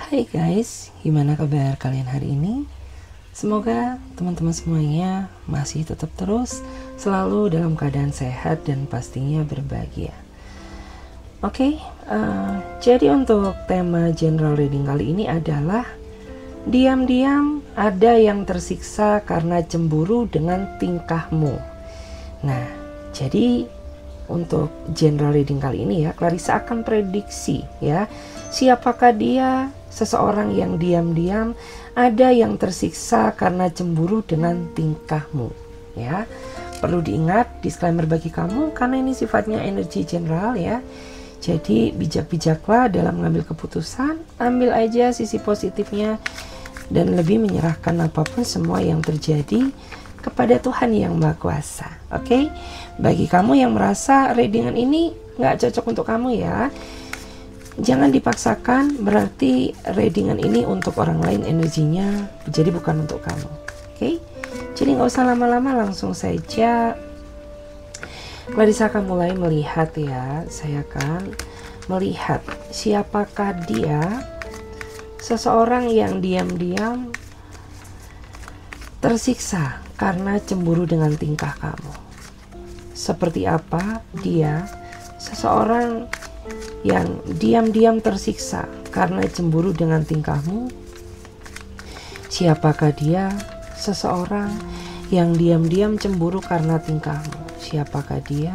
Hai guys, gimana kabar kalian hari ini? Semoga teman-teman semuanya masih tetap terus selalu dalam keadaan sehat dan pastinya berbahagia. Oke, jadi untuk tema general reading kali ini adalah diam-diam ada yang tersiksa karena cemburu dengan tingkahmu. Nah, jadi untuk general reading kali ini ya, Clarissa akan prediksi ya, siapakah dia, seseorang yang diam-diam ada yang tersiksa karena cemburu dengan tingkahmu ya. Perlu diingat, disclaimer bagi kamu karena ini sifatnya energi general ya. Jadi bijak-bijaklah dalam mengambil keputusan, ambil aja sisi positifnya dan lebih menyerahkan apapun semua yang terjadi kepada Tuhan yang Maha Kuasa. Oke? Bagi kamu yang merasa readingan ini nggak cocok untuk kamu ya, jangan dipaksakan, berarti readingan ini untuk orang lain energinya, jadi bukan untuk kamu. Oke? Jadi nggak usah lama-lama, langsung saja Clarissa akan mulai melihat ya. Saya akan melihat siapakah dia, seseorang yang diam-diam tersiksa karena cemburu dengan tingkah kamu. Seperti apa dia, seseorang yang diam-diam tersiksa karena cemburu dengan tingkahmu? Siapakah dia, seseorang yang diam-diam cemburu karena tingkahmu? Siapakah dia,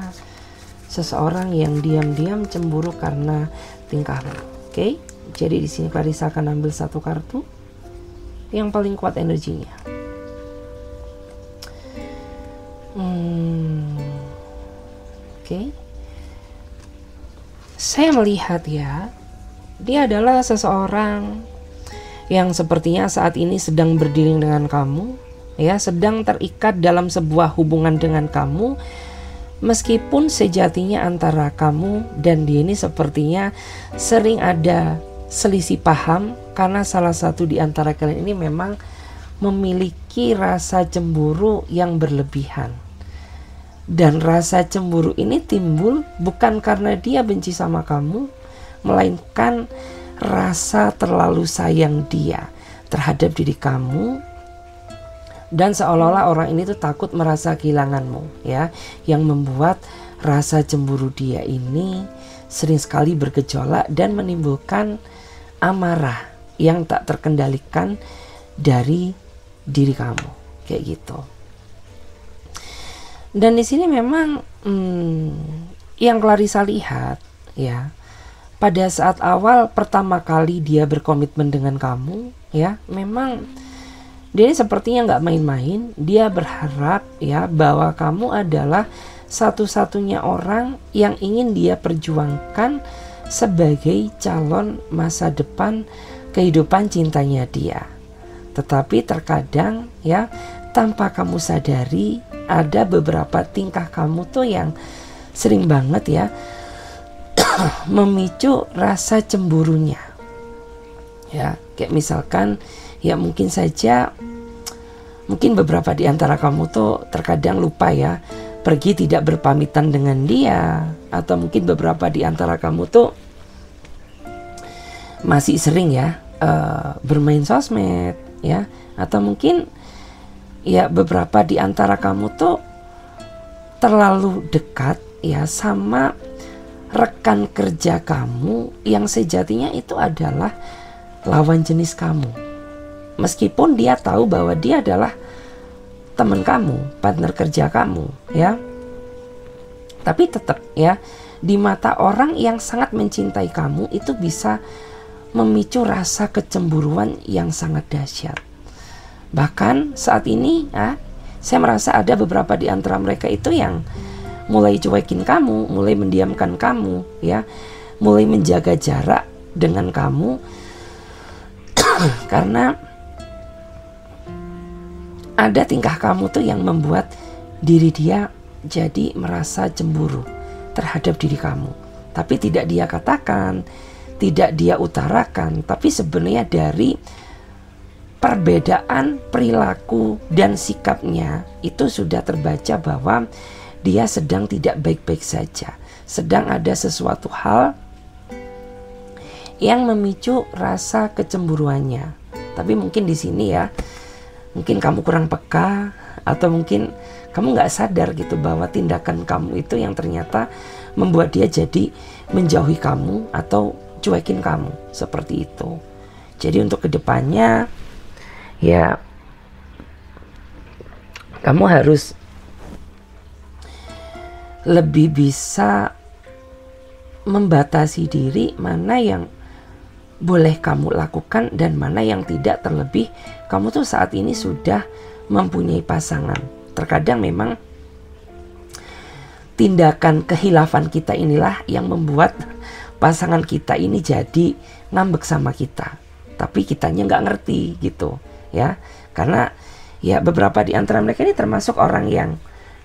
seseorang yang diam-diam cemburu karena tingkahmu? Oke, jadi di sini Clarissa akan ambil satu kartu yang paling kuat energinya. Oke. Saya melihat ya, dia adalah seseorang yang sepertinya saat ini sedang berdiri dengan kamu, ya, sedang terikat dalam sebuah hubungan dengan kamu, meskipun sejatinya antara kamu dan dia ini sepertinya sering ada selisih paham karena salah satu di antara kalian ini memang memiliki rasa cemburu yang berlebihan. Dan rasa cemburu ini timbul bukan karena dia benci sama kamu, melainkan rasa terlalu sayang dia terhadap diri kamu, dan seolah-olah orang ini tuh takut merasa kehilanganmu ya, yang membuat rasa cemburu dia ini sering sekali bergejolak dan menimbulkan amarah yang tak terkendalikan dari diri kamu, kayak gitu. Dan di sini memang yang Clarissa lihat ya, pada saat awal pertama kali dia berkomitmen dengan kamu ya, memang dia ini sepertinya nggak main-main. Dia berharap ya bahwa kamu adalah satu-satunya orang yang ingin dia perjuangkan sebagai calon masa depan kehidupan cintanya dia. Tetapi terkadang ya, tanpa kamu sadari, ada beberapa tingkah kamu tuh yang sering banget ya memicu rasa cemburunya. Ya, kayak misalkan ya mungkin beberapa di antara kamu tuh terkadang lupa ya, pergi tidak berpamitan dengan dia, atau mungkin beberapa di antara kamu tuh masih sering ya bermain sosmed ya, atau mungkin ya beberapa di antara kamu tuh terlalu dekat ya sama rekan kerja kamu yang sejatinya itu adalah lawan jenis kamu. Meskipun dia tahu bahwa dia adalah teman kamu, partner kerja kamu ya. Tapi tetap ya, di mata orang yang sangat mencintai kamu itu bisa memicu rasa kecemburuan yang sangat dahsyat. Bahkan saat ini ya, saya merasa ada beberapa di antara mereka itu yang mulai cuekin kamu, mulai mendiamkan kamu ya, mulai menjaga jarak dengan kamu karena ada tingkah kamu tuh yang membuat diri dia jadi merasa cemburu terhadap diri kamu. Tapi tidak dia katakan, tidak dia utarakan, tapi sebenarnya dari perbedaan perilaku dan sikapnya itu sudah terbaca bahwa dia sedang tidak baik-baik saja, sedang ada sesuatu hal yang memicu rasa kecemburuannya. Tapi mungkin di sini ya, mungkin kamu kurang peka, atau mungkin kamu nggak sadar gitu bahwa tindakan kamu itu yang ternyata membuat dia jadi menjauhi kamu atau cuekin kamu, seperti itu. Jadi untuk kedepannya ya kamu harus lebih bisa membatasi diri mana yang boleh kamu lakukan dan mana yang tidak. Terlebih kamu tuh saat ini sudah mempunyai pasangan. Terkadang memang tindakan kehilafan kita inilah yang membuat pasangan kita ini jadi ngambek sama kita, tapi kitanya nggak ngerti gitu ya. Karena ya beberapa di antara mereka ini termasuk orang yang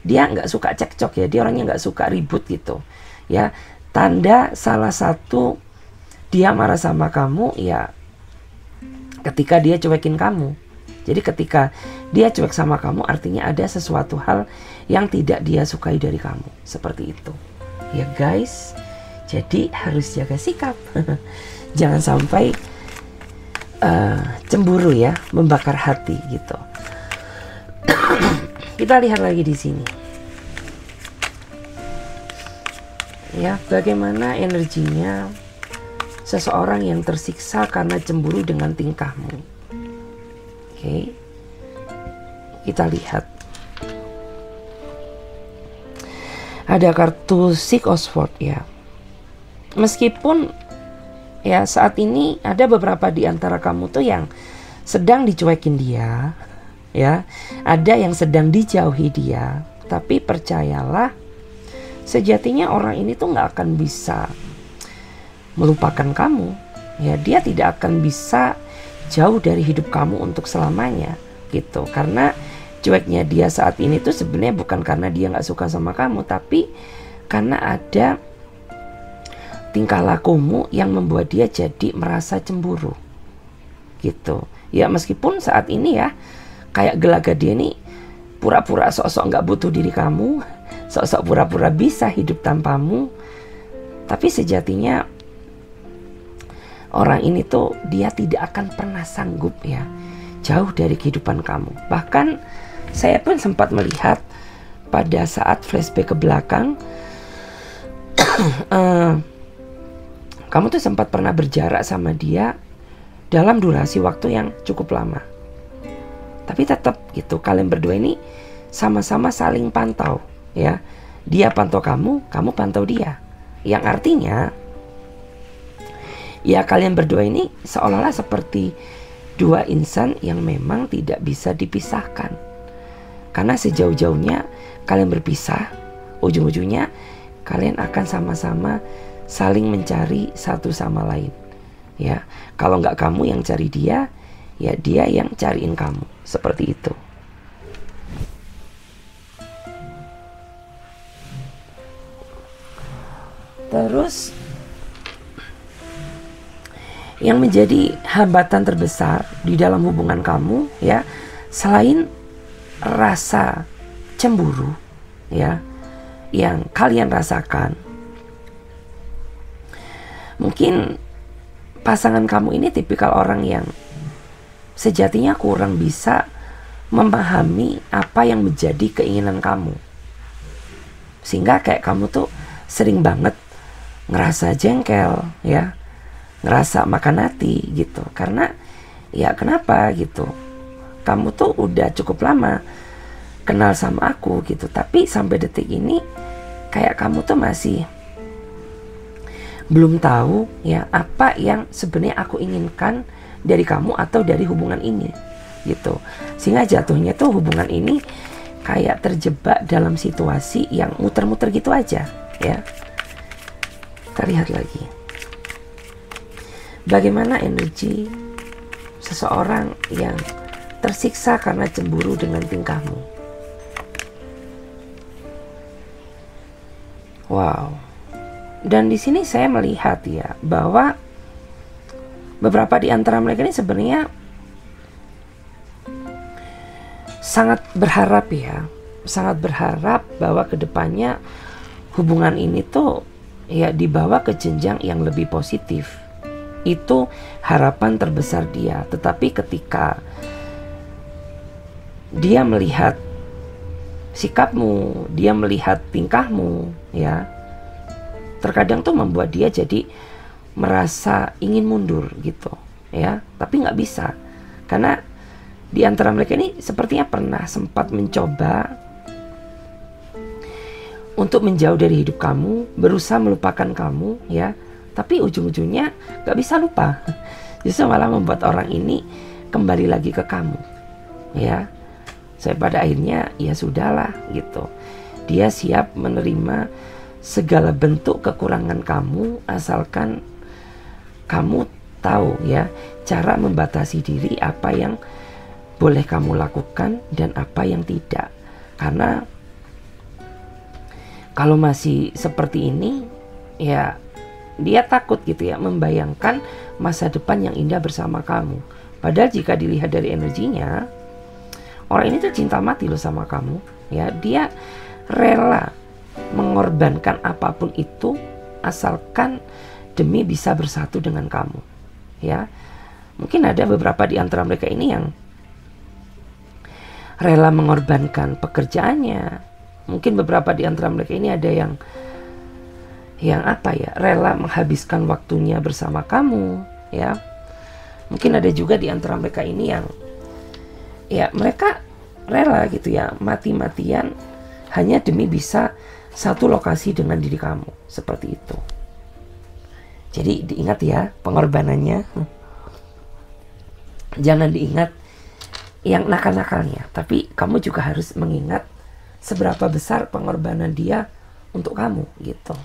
dia nggak suka cekcok ya, dia orangnya nggak suka ribut gitu ya. Tanda salah satu dia marah sama kamu ya ketika dia cuekin kamu. Jadi ketika dia cuek sama kamu artinya ada sesuatu hal yang tidak dia sukai dari kamu. Seperti itu ya guys. Jadi harus jaga sikap. Jangan sampai cemburu ya, membakar hati gitu. Kita lihat lagi di sini. Ya, bagaimana energinya seseorang yang tersiksa karena cemburu dengan tingkahmu. Oke. Kita lihat. Ada kartu Six of Swords ya. Meskipun ya saat ini ada beberapa di antara kamu tuh yang sedang dicuekin dia, ya, ada yang sedang dijauhi dia, tapi percayalah, sejatinya orang ini tuh nggak akan bisa melupakan kamu, ya, dia tidak akan bisa jauh dari hidup kamu untuk selamanya, gitu. Karena cueknya dia saat ini tuh sebenarnya bukan karena dia nggak suka sama kamu, tapi karena ada tingkah lakumu yang membuat dia jadi merasa cemburu, gitu. Ya meskipun saat ini ya kayak gelagat dia nih pura-pura sok-sok nggak butuh diri kamu, sok-sok pura-pura bisa hidup tanpamu, tapi sejatinya orang ini tuh dia tidak akan pernah sanggup ya jauh dari kehidupan kamu. Bahkan saya pun sempat melihat pada saat flashback ke belakang, kamu tuh sempat pernah berjarak sama dia dalam durasi waktu yang cukup lama. Tapi tetap gitu, kalian berdua ini sama-sama saling pantau ya. Dia pantau kamu, kamu pantau dia. Yang artinya ya kalian berdua ini seolah-olah seperti dua insan yang memang tidak bisa dipisahkan. Karena sejauh-jauhnya kalian berpisah, ujung-ujungnya kalian akan sama-sama saling mencari satu sama lain. Ya, kalau nggak kamu yang cari dia, ya dia yang cariin kamu. Seperti itu. Terus yang menjadi hambatan terbesar di dalam hubungan kamu ya, selain rasa cemburu ya yang kalian rasakan, mungkin pasangan kamu ini tipikal orang yang sejatinya kurang bisa memahami apa yang menjadi keinginan kamu, sehingga kayak kamu tuh sering banget ngerasa jengkel ya, ngerasa makan hati gitu. Karena ya kenapa gitu, kamu tuh udah cukup lama kenal sama aku gitu, tapi sampai detik ini kayak kamu tuh masih belum tahu ya apa yang sebenarnya aku inginkan dari kamu atau dari hubungan ini gitu. Sehingga jatuhnya tuh hubungan ini kayak terjebak dalam situasi yang muter-muter gitu aja ya. Kita lihat lagi bagaimana energi seseorang yang tersiksa karena cemburu dengan tingkahmu. Wow. Dan di sini saya melihat ya bahwa beberapa di antara mereka ini sebenarnya sangat berharap ya, sangat berharap bahwa kedepannya hubungan ini tuh ya dibawa ke jenjang yang lebih positif Itu harapan terbesar dia. Tetapi ketika dia melihat sikapmu, dia melihat tingkahmu, ya, terkadang tuh membuat dia jadi merasa ingin mundur gitu, ya. Tapi nggak bisa, karena di antara mereka ini sepertinya pernah sempat mencoba untuk menjauh dari hidup kamu, berusaha melupakan kamu, ya. Tapi ujung-ujungnya nggak bisa lupa, justru malah membuat orang ini kembali lagi ke kamu, ya. Saya pada akhirnya ya sudahlah gitu. Dia siap menerima segala bentuk kekurangan kamu asalkan kamu tahu, ya, cara membatasi diri, apa yang boleh kamu lakukan dan apa yang tidak. Karena kalau masih seperti ini, ya dia takut gitu ya, membayangkan masa depan yang indah bersama kamu. Padahal jika dilihat dari energinya, orang ini tuh cinta mati loh sama kamu, ya. Dia rela mengorbankan apapun itu asalkan demi bisa bersatu dengan kamu, ya. Mungkin ada beberapa di antara mereka ini yang rela mengorbankan pekerjaannya. Mungkin beberapa di antara mereka ini ada yang apa ya, rela menghabiskan waktunya bersama kamu, ya. Mungkin ada juga di antara mereka ini yang ya mereka rela gitu ya, mati-matian hanya demi bisa satu lokasi dengan diri kamu, seperti itu. Jadi diingat ya pengorbanannya. Jangan diingat yang nakal-nakalnya, tapi kamu juga harus mengingat seberapa besar pengorbanan dia untuk kamu gitu.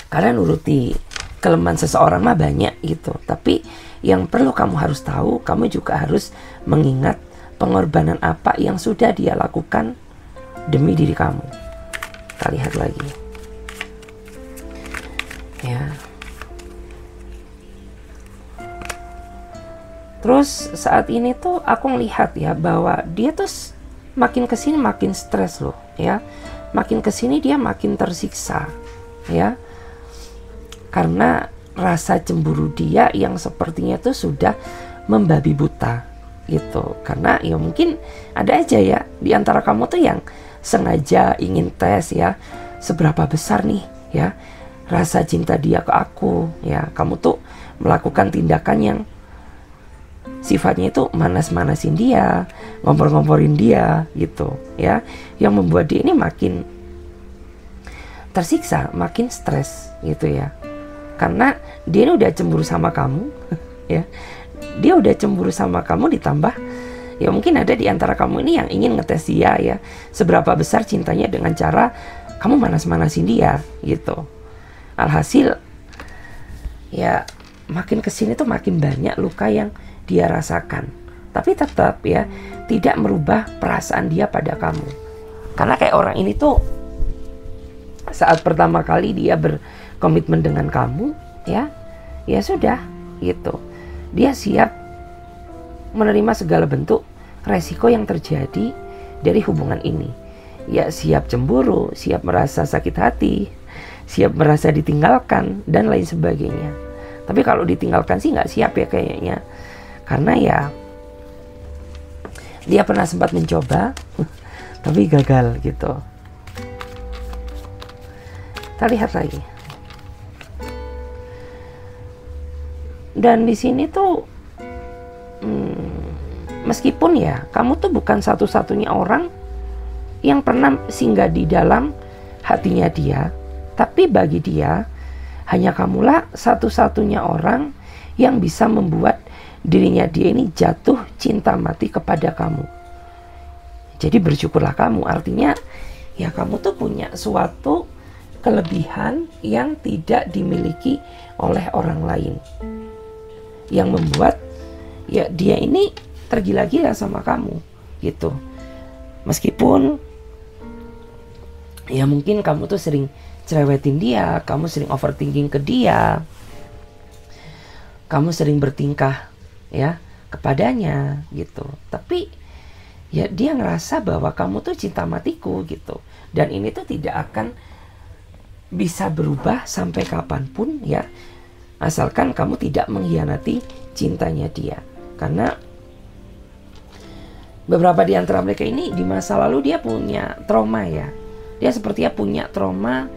Karena nuruti kelemahan seseorang mah banyak gitu, tapi yang perlu kamu harus tahu, kamu juga harus mengingat pengorbanan apa yang sudah dia lakukan demi diri kamu. Kita lihat lagi, ya. Terus saat ini tuh aku ngelihat ya bahwa dia tuh makin kesini makin stres loh, ya. Makin kesini dia makin tersiksa, ya. Karena rasa cemburu dia yang sepertinya tuh sudah membabi buta gitu. Karena ya mungkin ada aja ya di antara kamu tuh yang sengaja ingin tes ya, seberapa besar nih ya rasa cinta dia ke aku, ya. Kamu tuh melakukan tindakan yang sifatnya itu manas-manasin dia, ngompor-ngomporin dia gitu, ya, yang membuat dia ini makin tersiksa, makin stres gitu ya. Karena dia ini udah cemburu sama kamu, ya. Dia udah cemburu sama kamu, ditambah ya mungkin ada di antara kamu ini yang ingin ngetes dia ya, seberapa besar cintanya dengan cara kamu manas-manasin dia gitu. Alhasil ya makin kesini tuh makin banyak luka yang dia rasakan. Tapi tetap ya tidak merubah perasaan dia pada kamu. Karena kayak orang ini tuh saat pertama kali dia berkomitmen dengan kamu, ya sudah gitu. Dia siap menerima segala bentuk resiko yang terjadi dari hubungan ini. Ya siap cemburu, siap merasa sakit hati, siap merasa ditinggalkan dan lain sebagainya. Tapi kalau ditinggalkan sih nggak siap ya kayaknya. Karena ya dia pernah sempat mencoba tapi gagal gitu. Kita lihat lagi. Dan di sini tuh meskipun ya kamu tuh bukan satu-satunya orang yang pernah singgah di dalam hatinya dia, tapi bagi dia hanya kamulah satu-satunya orang yang bisa membuat dirinya dia ini jatuh cinta mati kepada kamu. Jadi bersyukurlah kamu, artinya ya kamu tuh punya suatu kelebihan yang tidak dimiliki oleh orang lain, yang membuat ya dia ini tergila-gila sama kamu gitu. Meskipun ya mungkin kamu tuh sering cerewetin dia, kamu sering overthinking ke dia, kamu sering bertingkah ya kepadanya gitu. Tapi ya dia ngerasa bahwa kamu tuh cinta matiku gitu. Dan ini tuh tidak akan bisa berubah sampai kapanpun ya, asalkan kamu tidak mengkhianati cintanya dia. Karena beberapa di antara mereka ini di masa lalu dia punya trauma ya. Dia sepertinya punya trauma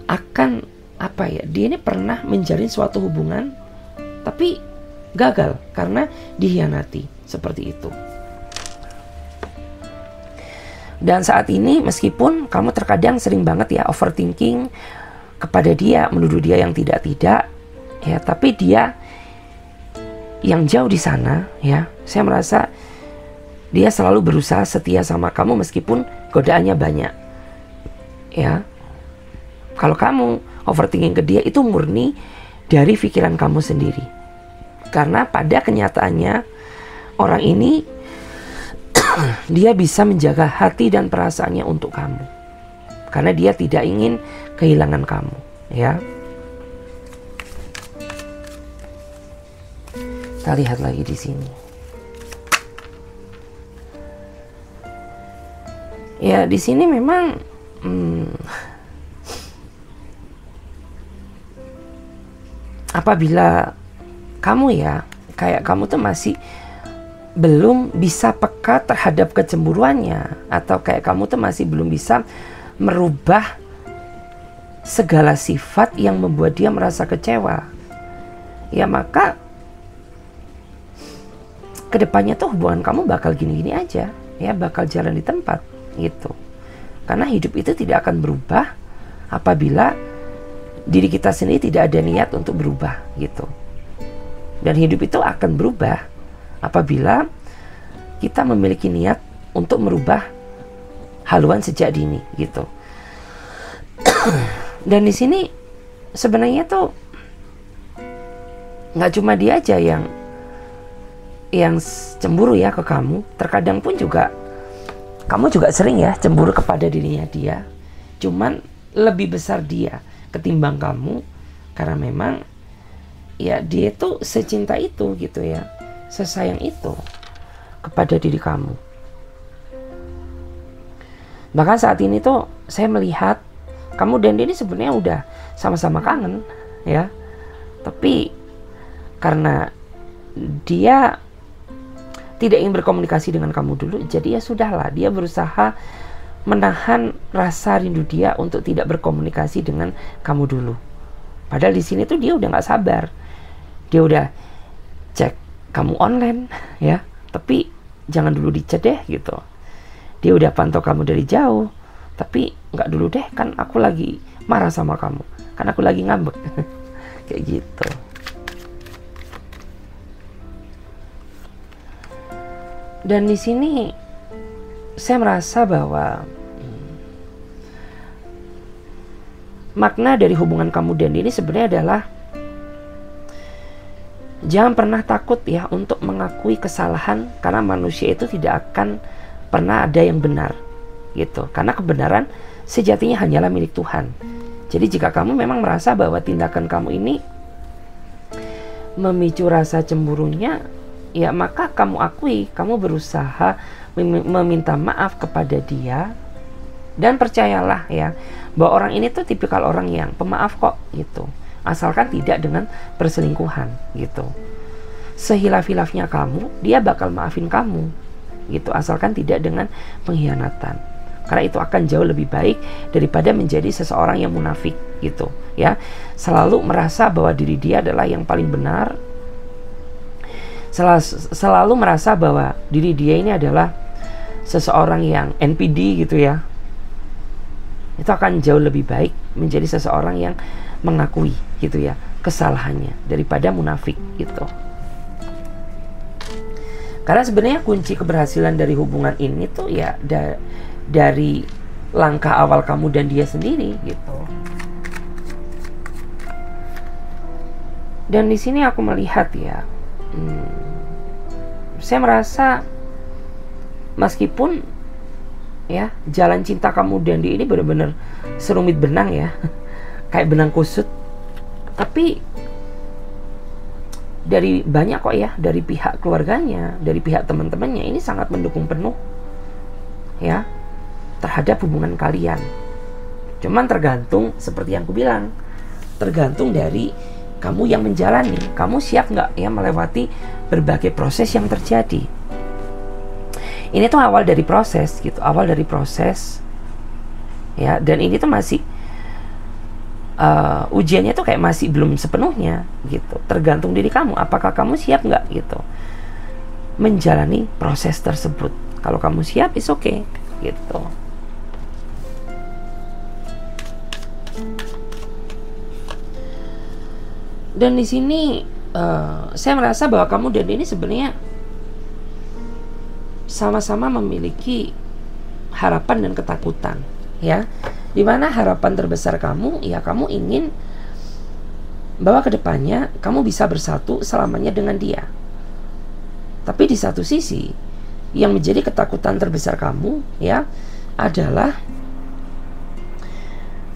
akan apa ya, dia ini pernah menjalin suatu hubungan tapi gagal karena dikhianati, seperti itu. Dan saat ini meskipun kamu terkadang sering banget ya overthinking kepada dia, menuduh dia yang tidak-tidak ya, tapi dia yang jauh di sana ya, saya merasa dia selalu berusaha setia sama kamu meskipun godaannya banyak ya. Kalau kamu overthinking ke dia, itu murni dari pikiran kamu sendiri. Karena pada kenyataannya orang ini dia bisa menjaga hati dan perasaannya untuk kamu. Karena dia tidak ingin kehilangan kamu, ya. Kita lihat lagi di sini. Ya, di sini memang apabila kamu ya, kayak kamu tuh masih belum bisa peka terhadap kecemburuannya, atau kayak kamu tuh masih belum bisa merubah segala sifat yang membuat dia merasa kecewa, ya maka kedepannya tuh hubungan kamu bakal gini-gini aja, ya bakal jalan di tempat gitu. Karena hidup itu tidak akan berubah apabila diri kita sendiri tidak ada niat untuk berubah gitu. Dan hidup itu akan berubah apabila kita memiliki niat untuk merubah haluan sejak dini gitu. Dan di sini sebenarnya tuh nggak cuma dia aja yang cemburu ya ke kamu. Terkadang pun juga kamu juga sering ya cemburu kepada dirinya dia. Cuman lebih besar dia ketimbang kamu, karena memang ya dia tuh secinta itu gitu ya, sesayang itu kepada diri kamu. Bahkan saat ini tuh saya melihat kamu dan dia ini sebenarnya udah sama-sama kangen ya, tapi karena dia tidak ingin berkomunikasi dengan kamu dulu, jadi ya sudahlah, dia berusaha menahan rasa rindu dia untuk tidak berkomunikasi dengan kamu dulu. Padahal di sini tuh dia udah nggak sabar, dia udah cek kamu online ya, tapi jangan dulu dicet deh gitu. Dia udah pantau kamu dari jauh, tapi nggak dulu deh, kan aku lagi marah sama kamu, kan aku lagi ngambek. Kayak gitu. Dan di sini saya merasa bahwa makna dari hubungan kamu dan dia ini sebenarnya adalah jangan pernah takut ya untuk mengakui kesalahan, karena manusia itu tidak akan pernah ada yang benar gitu. Karena kebenaran sejatinya hanyalah milik Tuhan. Jadi jika kamu memang merasa bahwa tindakan kamu ini memicu rasa cemburunya, ya maka kamu akui, kamu berusaha meminta maaf kepada dia. Dan percayalah ya, bahwa orang ini tuh tipikal orang yang pemaaf kok gitu, asalkan tidak dengan perselingkuhan gitu. Sehilaf-hilafnya kamu, dia bakal maafin kamu gitu, asalkan tidak dengan pengkhianatan. Karena itu akan jauh lebih baik daripada menjadi seseorang yang munafik gitu ya, selalu merasa bahwa diri dia adalah yang paling benar, selalu merasa bahwa diri dia ini adalah seseorang yang NPD gitu ya. Itu akan jauh lebih baik menjadi seseorang yang mengakui gitu ya kesalahannya daripada munafik gitu. Karena sebenarnya kunci keberhasilan dari hubungan ini tuh ya dari langkah awal kamu dan dia sendiri gitu. Dan di sini aku melihat ya, saya merasa meskipun ya jalan cinta kamu dan dia ini benar-benar serumit benang ya, kayak benang kusut, tapi dari banyak kok ya, dari pihak keluarganya, dari pihak teman-temannya ini sangat mendukung penuh ya terhadap hubungan kalian. Cuman tergantung seperti yang aku bilang, tergantung dari kamu yang menjalani. Kamu siap nggak ya melewati berbagai proses yang terjadi. Ini tuh awal dari proses gitu, awal dari proses ya. Dan ini tuh masih ujiannya tuh kayak masih belum sepenuhnya gitu. Tergantung diri kamu, apakah kamu siap nggak gitu menjalani proses tersebut. Kalau kamu siap, is okay gitu. Dan di sini saya merasa bahwa kamu dan ini sebenarnya sama-sama memiliki harapan dan ketakutan, ya. Dimana harapan terbesar kamu, ya kamu ingin bahwa kedepannya kamu bisa bersatu selamanya dengan dia. Tapi di satu sisi, yang menjadi ketakutan terbesar kamu, ya, adalah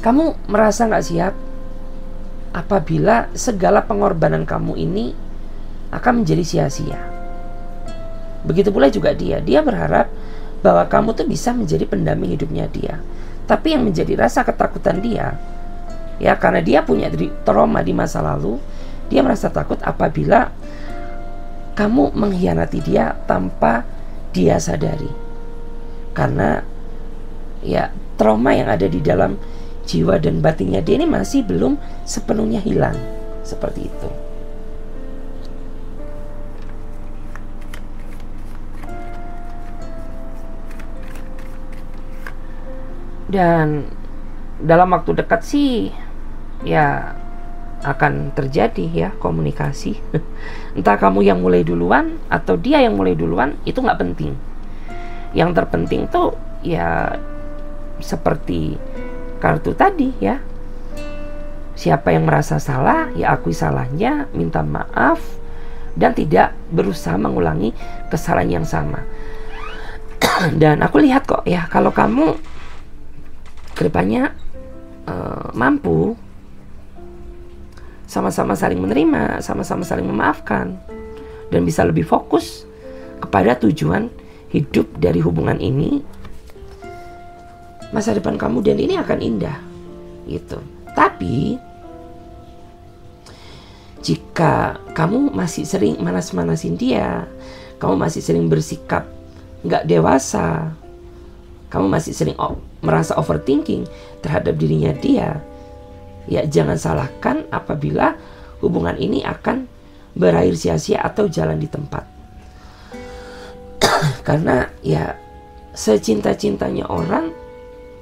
kamu merasa nggak siap apabila segala pengorbanan kamu ini akan menjadi sia-sia. Begitu pula juga dia berharap bahwa kamu tuh bisa menjadi pendamping hidupnya dia. Tapi yang menjadi rasa ketakutan dia, ya karena dia punya trauma di masa lalu, dia merasa takut apabila kamu mengkhianati dia tanpa dia sadari. Karena ya trauma yang ada di dalam jiwa dan batinnya dia ini masih belum sepenuhnya hilang. Seperti itu. Dan dalam waktu dekat sih ya akan terjadi ya komunikasi. Entah kamu yang mulai duluan atau dia yang mulai duluan, itu nggak penting. Yang terpenting tuh ya seperti kartu tadi ya, siapa yang merasa salah ya akui salahnya, minta maaf, dan tidak berusaha mengulangi kesalahan yang sama. Dan aku lihat kok ya, kalau kamu kedepannya mampu sama-sama saling menerima, sama-sama saling memaafkan, dan bisa lebih fokus kepada tujuan hidup dari hubungan ini, masa depan kamu dan ini akan indah gitu. Tapi jika kamu masih sering manas-manasin dia, kamu masih sering bersikap nggak dewasa, kamu masih sering merasa overthinking terhadap dirinya dia, ya jangan salahkan apabila hubungan ini akan berakhir sia-sia atau jalan di tempat. Karena ya secinta-cintanya orang,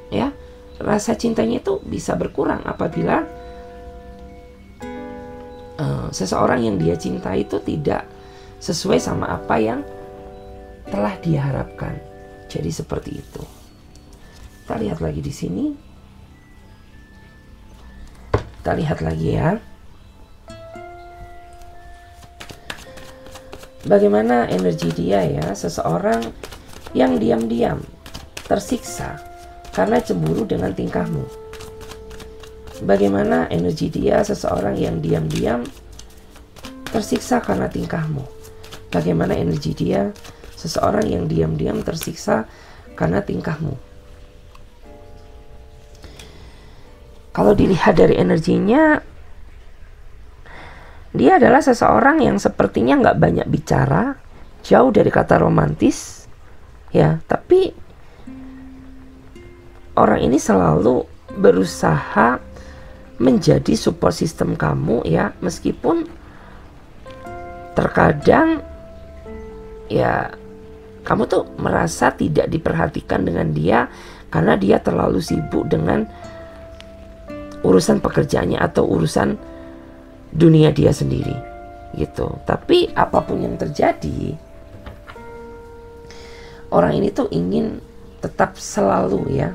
ya rasa cintanya itu bisa berkurang apabila seseorang yang dia cinta itu tidak sesuai sama apa yang telah dia harapkan. Jadi seperti itu. Kita lihat lagi di sini. Kita lihat lagi ya. Bagaimana energi dia ya, seseorang yang diam-diam tersiksa karena cemburu dengan tingkahmu. Bagaimana energi dia, seseorang yang diam-diam tersiksa karena tingkahmu. Bagaimana energi dia, seseorang yang diam-diam tersiksa karena tingkahmu. Kalau dilihat dari energinya, dia adalah seseorang yang sepertinya nggak banyak bicara, jauh dari kata romantis, ya. Tapi orang ini selalu berusaha menjadi support system kamu, ya, meskipun terkadang, ya, kamu tuh merasa tidak diperhatikan dengan dia karena dia terlalu sibuk dengan urusan pekerjaannya atau urusan dunia dia sendiri gitu. Tapi apapun yang terjadi, orang ini tuh ingin tetap selalu ya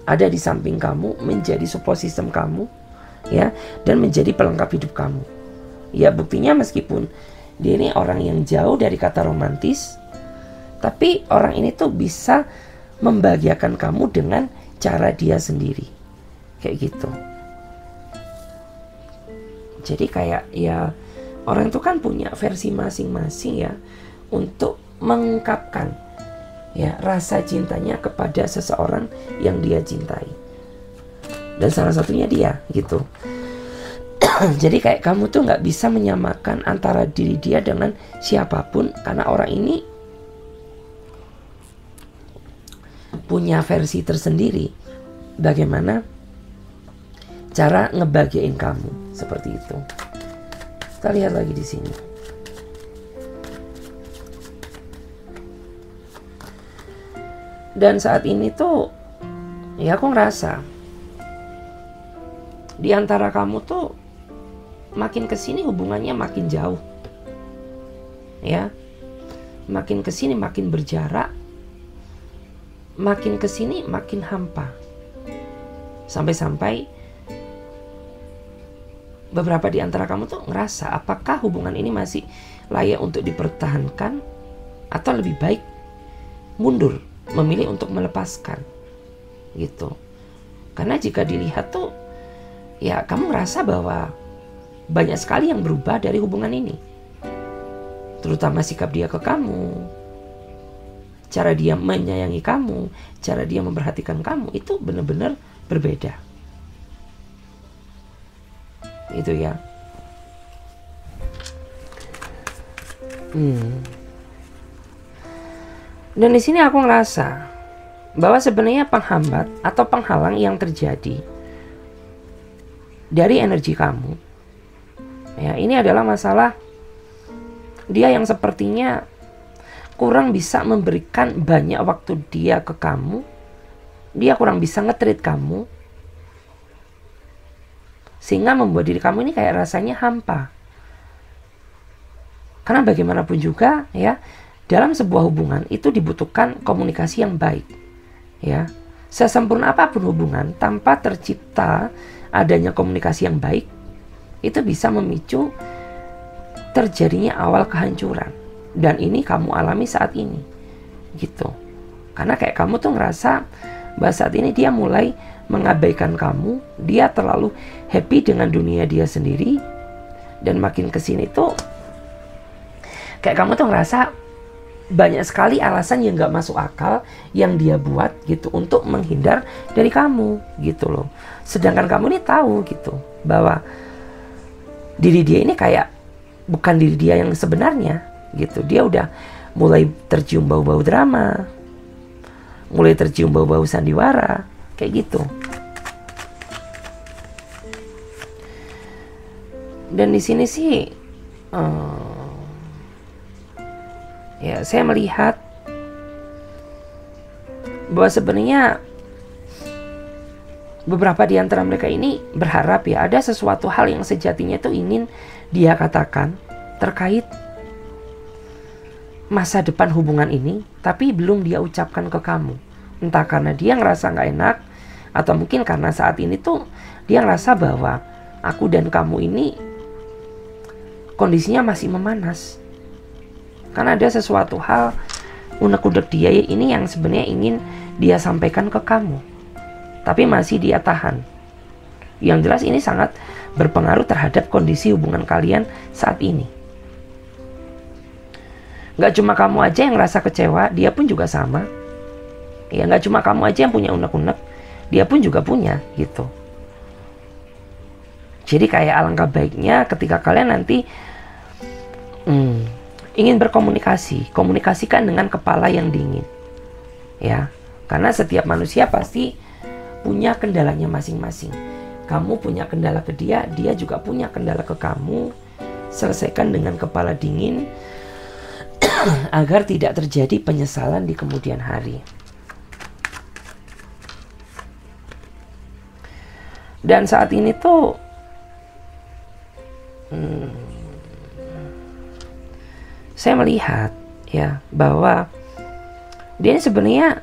ada di samping kamu, menjadi support system kamu ya, dan menjadi pelengkap hidup kamu. Ya buktinya meskipun dia ini orang yang jauh dari kata romantis, tapi orang ini tuh bisa membahagiakan kamu dengan cara dia sendiri. Kayak gitu. Jadi kayak ya orang itu kan punya versi masing-masing ya untuk mengungkapkan ya rasa cintanya kepada seseorang yang dia cintai. Dan salah satunya dia gitu. Jadi kayak kamu tuh nggak bisa menyamakan antara diri dia dengan siapapun, karena orang ini punya versi tersendiri bagaimana cara ngebahagiain kamu, seperti itu. Kita lihat lagi di sini. Dan saat ini tuh ya aku ngerasa di antara kamu tuh makin kesini hubungannya makin jauh, ya, makin kesini makin berjarak, makin kesini makin hampa, sampai-sampai beberapa di antara kamu tuh ngerasa apakah hubungan ini masih layak untuk dipertahankan atau lebih baik mundur, memilih untuk melepaskan, gitu. Karena jika dilihat tuh ya kamu ngerasa bahwa banyak sekali yang berubah dari hubungan ini, terutama sikap dia ke kamu, cara dia menyayangi kamu, cara dia memperhatikan kamu, itu benar-benar berbeda. Itu ya. Dan di sini aku ngerasa bahwa sebenarnya penghambat atau penghalang yang terjadi dari energi kamu, ya, ini adalah masalah dia yang sepertinya kurang bisa memberikan banyak waktu dia ke kamu. Dia kurang bisa nge-treat kamu, sehingga membuat diri kamu ini kayak rasanya hampa. Karena bagaimanapun juga ya, dalam sebuah hubungan itu dibutuhkan komunikasi yang baik, ya. Sesempurna apapun hubungan, tanpa tercipta adanya komunikasi yang baik, itu bisa memicu terjadinya awal kehancuran. Dan ini kamu alami saat ini, gitu. Karena kayak kamu tuh ngerasa bahwa saat ini dia mulai mengabaikan kamu, dia terlalu happy dengan dunia dia sendiri, dan makin kesini tuh kayak kamu tuh ngerasa banyak sekali alasan yang gak masuk akal yang dia buat, gitu, untuk menghindar dari kamu, gitu loh. Sedangkan kamu ini tahu, gitu, bahwa diri dia ini kayak bukan diri dia yang sebenarnya, gitu. Dia udah mulai tercium bau-bau drama, mulai tercium bau-bau sandiwara, kayak gitu. Dan di sini sih ya saya melihat bahwa sebenarnya beberapa di antara mereka ini berharap ya ada sesuatu hal yang sejatinya itu ingin dia katakan terkait masa depan hubungan ini, tapi belum dia ucapkan ke kamu. Entah karena dia ngerasa gak enak, atau mungkin karena saat ini tuh dia ngerasa bahwa aku dan kamu ini kondisinya masih memanas. Karena ada sesuatu hal unek-unek dia ini yang sebenarnya ingin dia sampaikan ke kamu, tapi masih dia tahan. Yang jelas ini sangat berpengaruh terhadap kondisi hubungan kalian saat ini. Gak cuma kamu aja yang ngerasa kecewa, dia pun juga sama. Ya, gak cuma kamu aja yang punya unek-unek, dia pun juga punya, gitu. Jadi kayak alangkah baiknya ketika kalian nanti ingin berkomunikasi, komunikasikan dengan kepala yang dingin, ya. Karena setiap manusia pasti punya kendalanya masing-masing. Kamu punya kendala ke dia, dia juga punya kendala ke kamu. Selesaikan dengan kepala dingin agar tidak terjadi penyesalan di kemudian hari. Dan saat ini tuh saya melihat ya bahwa dia ini sebenarnya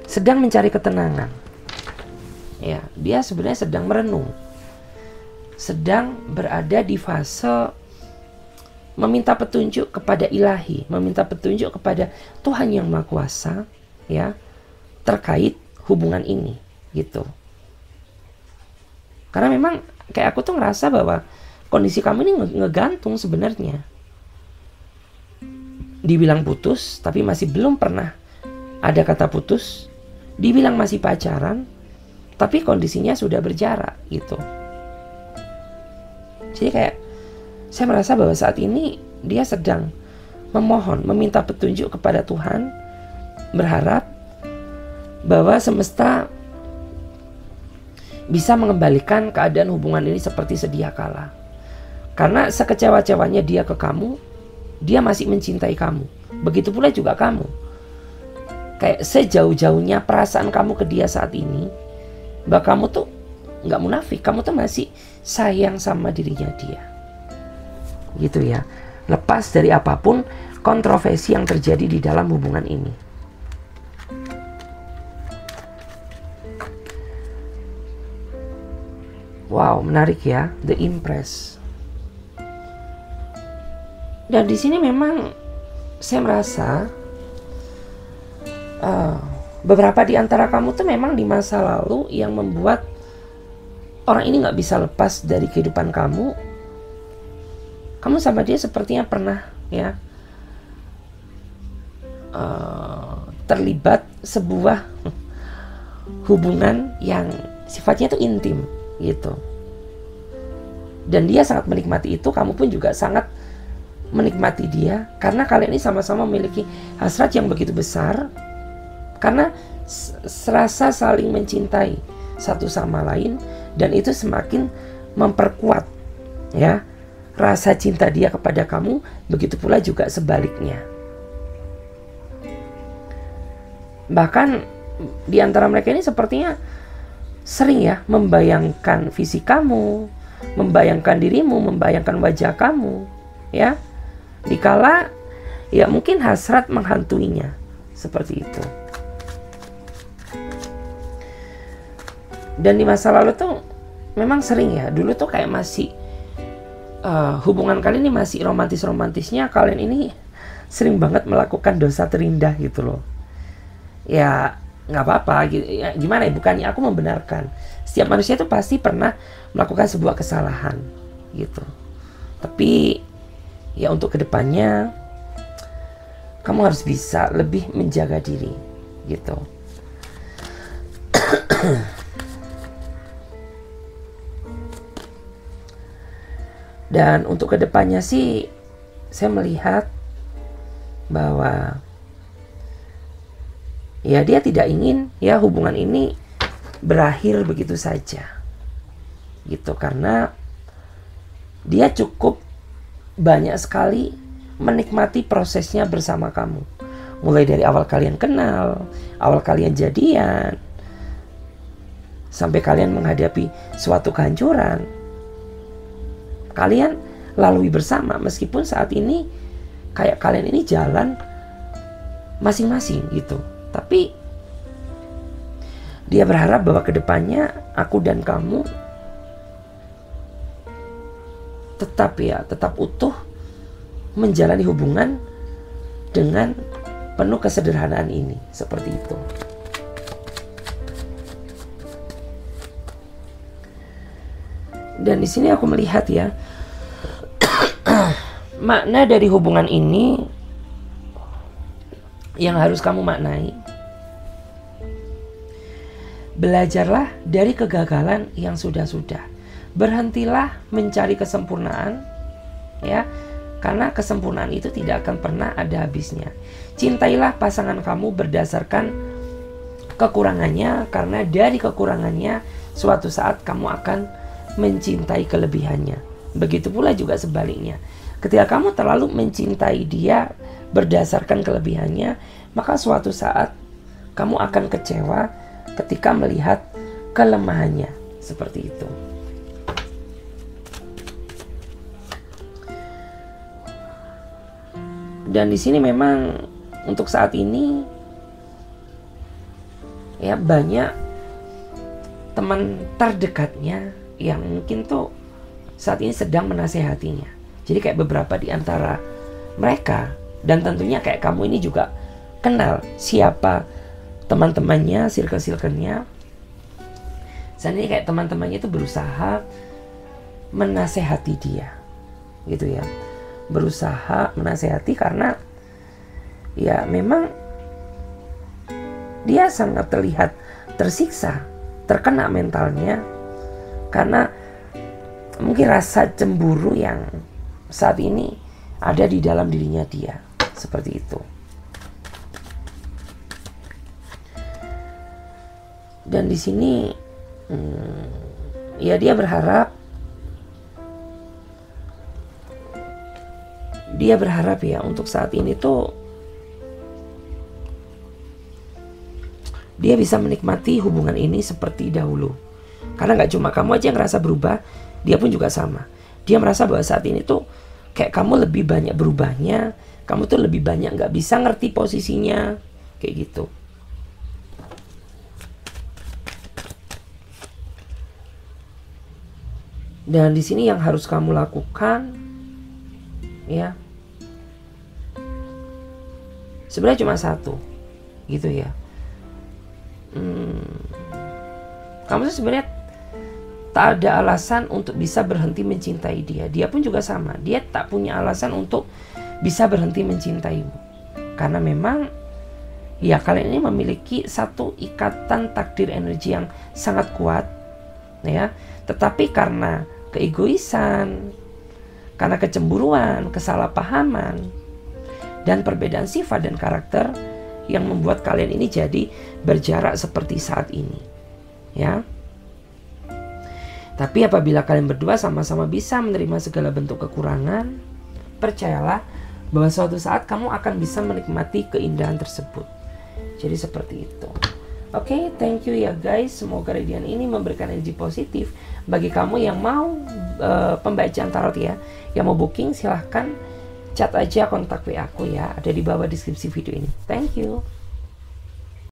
sedang mencari ketenangan. Ya, dia sebenarnya sedang merenung, sedang berada di fase meminta petunjuk kepada ilahi, meminta petunjuk kepada Tuhan yang Maha Kuasa, ya, terkait hubungan ini, gitu. Karena memang kayak aku tuh ngerasa bahwa kondisi kamu ini ngegantung sebenarnya. Dibilang putus, tapi masih belum pernah ada kata putus. Dibilang masih pacaran, tapi kondisinya sudah berjarak, gitu. Jadi kayak saya merasa bahwa saat ini dia sedang memohon, meminta petunjuk kepada Tuhan, berharap bahwa semesta bisa mengembalikan keadaan hubungan ini seperti sedia kala. Karena sekecewa-cewanya dia ke kamu, dia masih mencintai kamu. Begitu pula juga kamu. Kayak sejauh-jauhnya perasaan kamu ke dia saat ini, bahwa kamu tuh gak munafik, kamu tuh masih sayang sama dirinya dia. Gitu ya. Lepas dari apapun kontroversi yang terjadi di dalam hubungan ini. Wow, menarik ya, The Empress. Dan di sini memang saya merasa beberapa di antara kamu tuh memang di masa lalu yang membuat orang ini nggak bisa lepas dari kehidupan kamu. Kamu sama dia sepertinya pernah ya terlibat sebuah hubungan yang sifatnya itu intim gitu. Dan dia sangat menikmati itu, kamu pun juga sangat menikmati dia, karena kalian ini sama-sama memiliki hasrat yang begitu besar, karena serasa saling mencintai satu sama lain, dan itu semakin memperkuat ya rasa cinta dia kepada kamu, begitu pula juga sebaliknya. Bahkan di antara mereka ini sepertinya sering ya membayangkan fisik kamu, membayangkan dirimu, membayangkan wajah kamu ya. Dikala ya mungkin hasrat menghantuinya seperti itu. Dan di masa lalu tuh memang sering ya, dulu tuh kayak masih hubungan kalian ini masih romantis-romantisnya, kalian ini sering banget melakukan dosa terindah gitu loh. Ya nggak apa-apa gitu. Ya, gimana ya, bukannya aku membenarkan. Setiap manusia itu pasti pernah melakukan sebuah kesalahan gitu. Tapi ya untuk kedepannya kamu harus bisa lebih menjaga diri gitu. Dan untuk kedepannya sih saya melihat bahwa ya dia tidak ingin ya hubungan ini berakhir begitu saja gitu, karena dia cukup banyak sekali menikmati prosesnya bersama kamu, mulai dari awal kalian kenal, awal kalian jadian, sampai kalian menghadapi suatu kehancuran. Kalian lalui bersama, meskipun saat ini kayak kalian ini jalan masing-masing gitu. Tapi dia berharap bahwa kedepannya aku dan kamu tetap utuh menjalani hubungan dengan penuh kesederhanaan ini, seperti itu. Dan di sini aku melihat ya makna dari hubungan ini yang harus kamu maknai. Belajarlah dari kegagalan yang sudah-sudah. Berhentilah mencari kesempurnaan ya, karena kesempurnaan itu tidak akan pernah ada habisnya. Cintailah pasangan kamu berdasarkan kekurangannya, karena dari kekurangannya suatu saat kamu akan mencintai kelebihannya. Begitu pula juga sebaliknya. Ketika kamu terlalu mencintai dia berdasarkan kelebihannya, maka suatu saat kamu akan kecewa ketika melihat kelemahannya. Seperti itu. Dan di sini memang untuk saat ini ya banyak teman terdekatnya yang mungkin tuh saat ini sedang menasehatinya. Jadi kayak beberapa di antara mereka, dan tentunya kayak kamu ini juga kenal siapa teman-temannya, circle-circle-nya. Saat ini kayak teman-temannya itu berusaha menasehati dia, gitu ya. Berusaha menasehati karena ya memang dia sangat terlihat tersiksa, terkena mentalnya, karena mungkin rasa cemburu yang saat ini ada di dalam dirinya dia, seperti itu. Dan di sini ya dia berharap ya untuk saat ini tuh dia bisa menikmati hubungan ini seperti dahulu. Karena gak cuma kamu aja yang ngerasa berubah, dia pun juga sama. Dia merasa bahwa saat ini tuh kayak kamu lebih banyak berubahnya, kamu tuh lebih banyak gak bisa ngerti posisinya, kayak gitu. Dan di sini yang harus kamu lakukan, ya, sebenarnya cuma satu, gitu ya. Kamu tuh sebenarnya tak ada alasan untuk bisa berhenti mencintai dia. Dia pun juga sama. Dia tak punya alasan untuk bisa berhenti mencintaimu. Karena memang ya kalian ini memiliki satu ikatan takdir energi yang sangat kuat, ya. Tetapi karena keegoisan, karena kecemburuan, kesalahpahaman, dan perbedaan sifat dan karakter yang membuat kalian ini jadi berjarak seperti saat ini, ya. Tapi apabila kalian berdua sama-sama bisa menerima segala bentuk kekurangan, percayalah bahwa suatu saat kamu akan bisa menikmati keindahan tersebut. Jadi seperti itu. Oke, thank you ya guys. Semoga radian ini memberikan energi positif bagi kamu yang mau pembacaan tarot ya. Yang mau booking silahkan chat aja kontak WA aku ya. Ada di bawah deskripsi video ini. Thank you.